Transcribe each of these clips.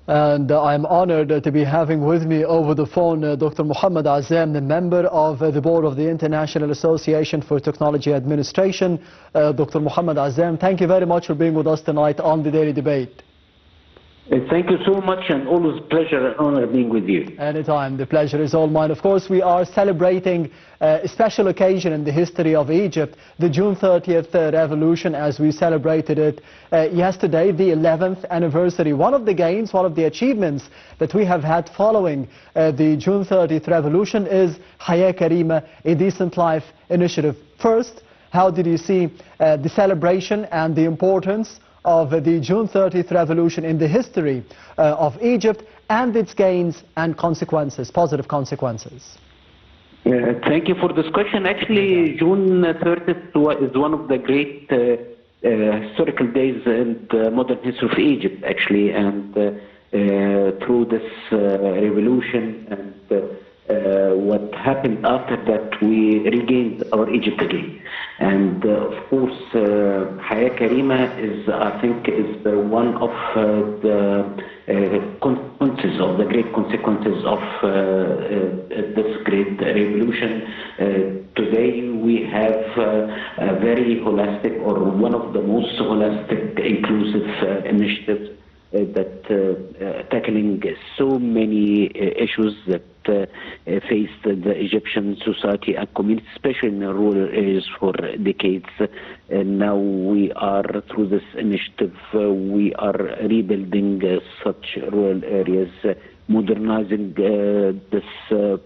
And I'm honored to be having with me over the phone Dr. Mohamed Azzam, the member of the board of the International Association for Technology Administration. Dr. Mohamed Azzam, thank you very much for being with us tonight on the Daily Debate. Thank you so much, and always pleasure and honor being with you. Anytime, the pleasure is all mine. Of course, we are celebrating a special occasion in the history of Egypt, the June 30th revolution, as we celebrated it yesterday, the 11th anniversary. One of the gains, one of the achievements that we have had following the June 30th revolution is Hayat Karima, a decent life initiative. First, how did you see the celebration and the importance of the June 30th revolution in the history of Egypt and its gains and consequences, positive consequences? Thank you for this question. Actually, June 30th is one of the great historical days in the modern history of Egypt, actually, and through this revolution and what happened after that, we regained our Egypt again. And of course, Hayat Karima is, I think, is one of the consequences, of the great consequences of this great revolution. Today we have a very holistic, or one of the most holistic, inclusive initiatives that tackling so many issues that faced the Egyptian society and community, especially in the rural areas, for decades. And now we are, through this initiative, we are rebuilding such rural areas, modernizing this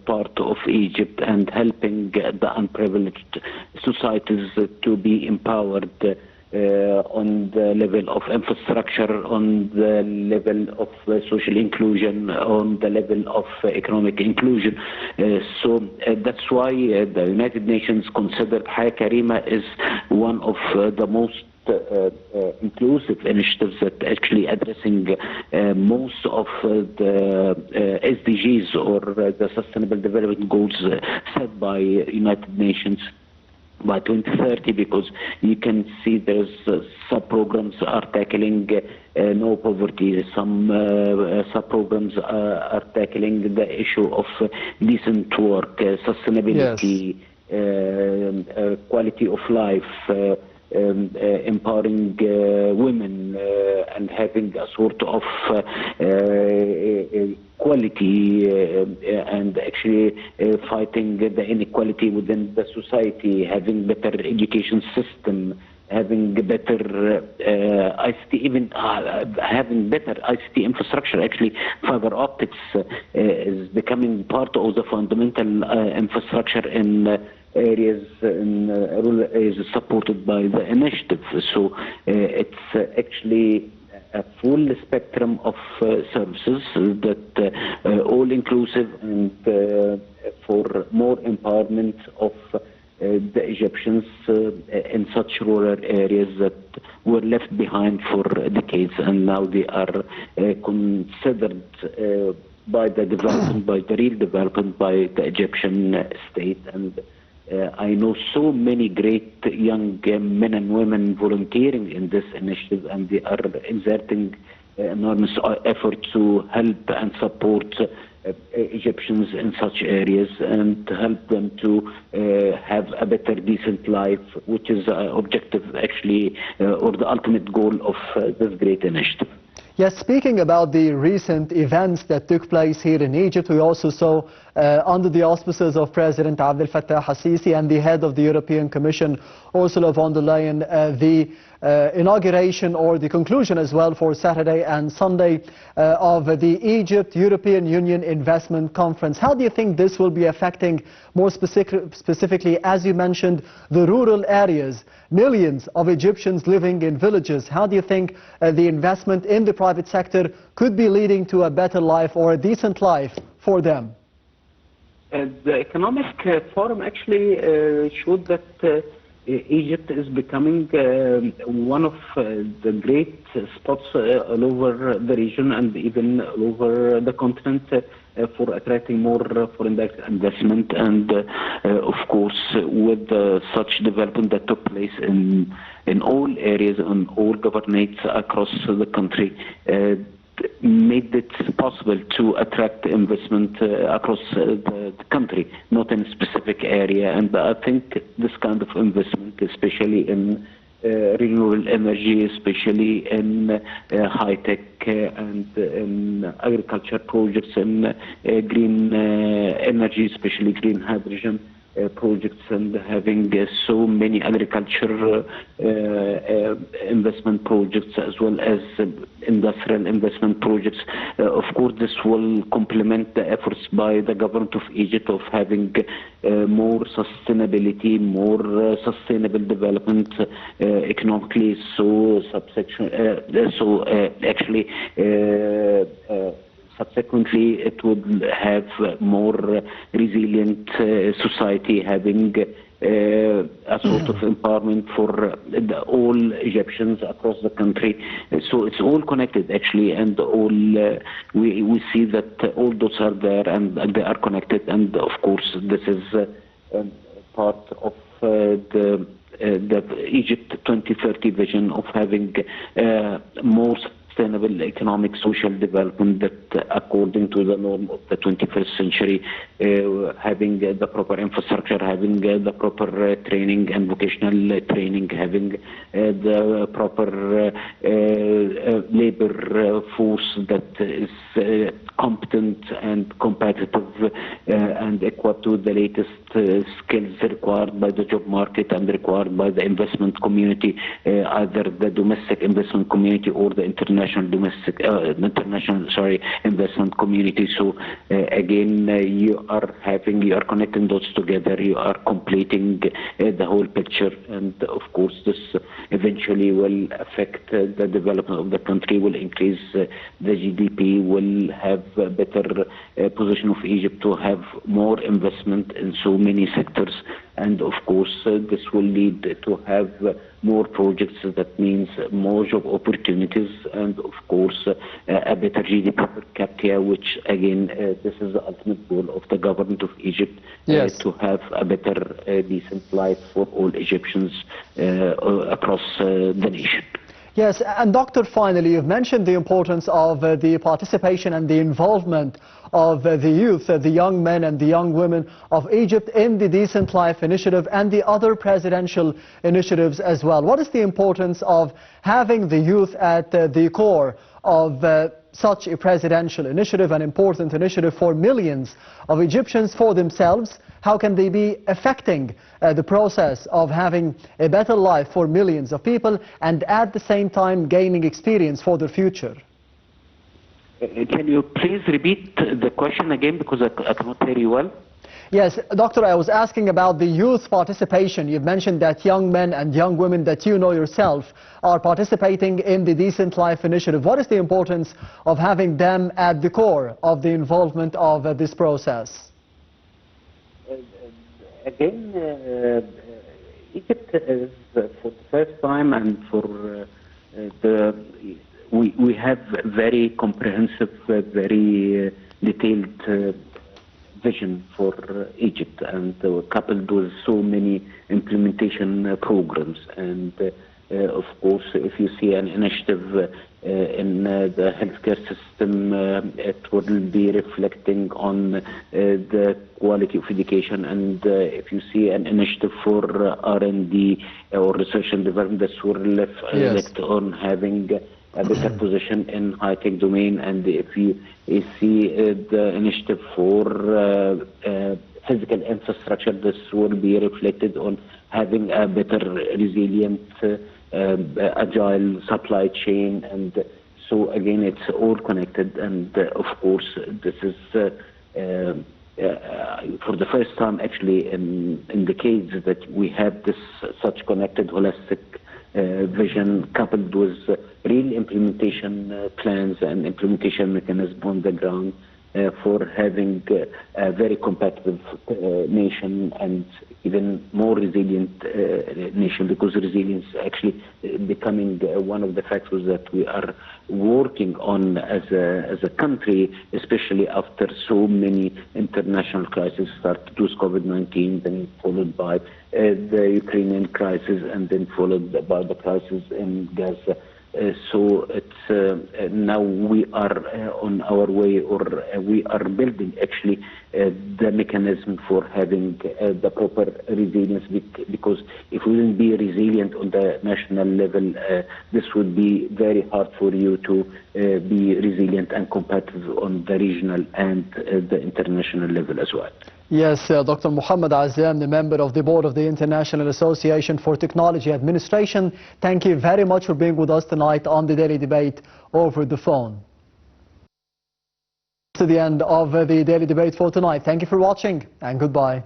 part of Egypt and helping the unprivileged societies to be empowered on the level of infrastructure, on the level of social inclusion, on the level of economic inclusion. So that's why the United Nations consider Hayat Karima is one of the most inclusive initiatives that actually addressing most of the SDGs, or the Sustainable Development Goals set by United Nations by 2030, because you can see there's sub-programs are tackling no poverty, some sub-programs are tackling the issue of decent work, sustainability, yes, quality of life, empowering women and having a sort of equality and actually fighting the inequality within the society, having better education system, having better ICT, even having better ICT infrastructure. Actually, fiber optics is becoming part of the fundamental infrastructure in areas, in rural areas supported by the initiative. So it's actually a full spectrum of services that all inclusive and for more empowerment of the Egyptians in such rural areas that were left behind for decades, and now they are considered by the development, by the real development, by the Egyptian state. And I know so many great young men and women volunteering in this initiative, and they are exerting enormous effort to help and support Egyptians in such areas and help them to have a better, decent life, which is objective, actually, or the ultimate goal of this great initiative. Yes, speaking about the recent events that took place here in Egypt, we also saw under the auspices of President Abdel Fattah al-Sisi and the head of the European Commission, Ursula von der Leyen, the inauguration, or the conclusion as well, for Saturday and Sunday of the Egypt-European Union Investment Conference. How do you think this will be affecting, more specifically, as you mentioned, the rural areas, millions of Egyptians living in villages? How do you think the investment in the private sector could be leading to a better life or a decent life for them? The economic forum actually showed that Egypt is becoming one of the great spots all over the region and even all over the continent for attracting more foreign direct investment. And of course, with such development that took place in all areas, in all governorates across the country, made it possible to attract investment across the country, not in a specific area. And I think this kind of investment, especially in renewable energy, especially in high-tech and in agriculture projects, in green energy, especially green hydrogen projects, and having so many agriculture investment projects as well as industrial investment projects. Of course, this will complement the efforts by the government of Egypt of having more sustainability, more sustainable development economically. Subsequently, it would have more resilient society, having a sort of empowerment for all Egyptians across the country. So it's all connected actually, and all we see that all those are there and they are connected. And of course, this is part of the Egypt 2030 vision of having more sustainable economic social development that according to the norm of the 21st century, having the proper infrastructure, having the proper training and vocational training, having the proper labor force that is competent and competitive and equipped with the latest skills required by the job market and required by the investment community, either the domestic investment community or the international investment community. So again, you are connecting those together, you are completing the whole picture, and of course this eventually will affect the development of the country, will increase the GDP, will have a better position of Egypt to have more investment in so many sectors, and of course this will lead to have more projects. That means more job opportunities, and of course a better GDP per capita, which again this is the ultimate goal of the government of Egypt, to have a better decent life for all Egyptians across the nation. Yes, and Doctor, finally, you've mentioned the importance of the participation and the involvement of the youth, the young men and the young women of Egypt in the Decent Life Initiative and the other presidential initiatives as well. What is the importance of having the youth at the core of such a presidential initiative, an important initiative for millions of Egyptians, for themselves? How can they be affecting the process of having a better life for millions of people and at the same time gaining experience for their future? Can you please repeat the question again, because I cannot hear you well? Yes, Doctor, I was asking about the youth participation. You've mentioned that young men and young women that you know yourself are participating in the Decent Life Initiative. What is the importance of having them at the core of the involvement of this process? Again, Egypt is for the first time, and we have very comprehensive, very detailed vision for Egypt, and coupled with so many implementation programs. And of course, if you see an initiative in the healthcare system, it will be reflecting on the quality of education. And if you see an initiative for R&D or research and development, this will reflect on having a better position in high-tech domain. And if you see the initiative for physical infrastructure, this will be reflected on having a better resilient agile supply chain. And so again, it's all connected. And of course, this is for the first time actually in decades that we have this such connected holistic vision, coupled with real implementation plans and implementation mechanism on the ground for having a very competitive nation and even more resilient nation, because resilience is actually becoming one of the factors that we are working on as a country, especially after so many international crises, started with COVID-19, then followed by the Ukrainian crisis, and then followed by the crisis in Gaza. So it's now we are on our way, or we are building actually the mechanism for having the proper resilience, because if we will be resilient on the national level, this would be very hard for you to be resilient and competitive on the regional and the international level as well. Yes, Dr. Mohamed Azzam, the member of the board of the International Association for Technology Administration. Thank you very much for being with us tonight on the Daily Debate over the phone. To the end of the Daily Debate for tonight. Thank you for watching and goodbye.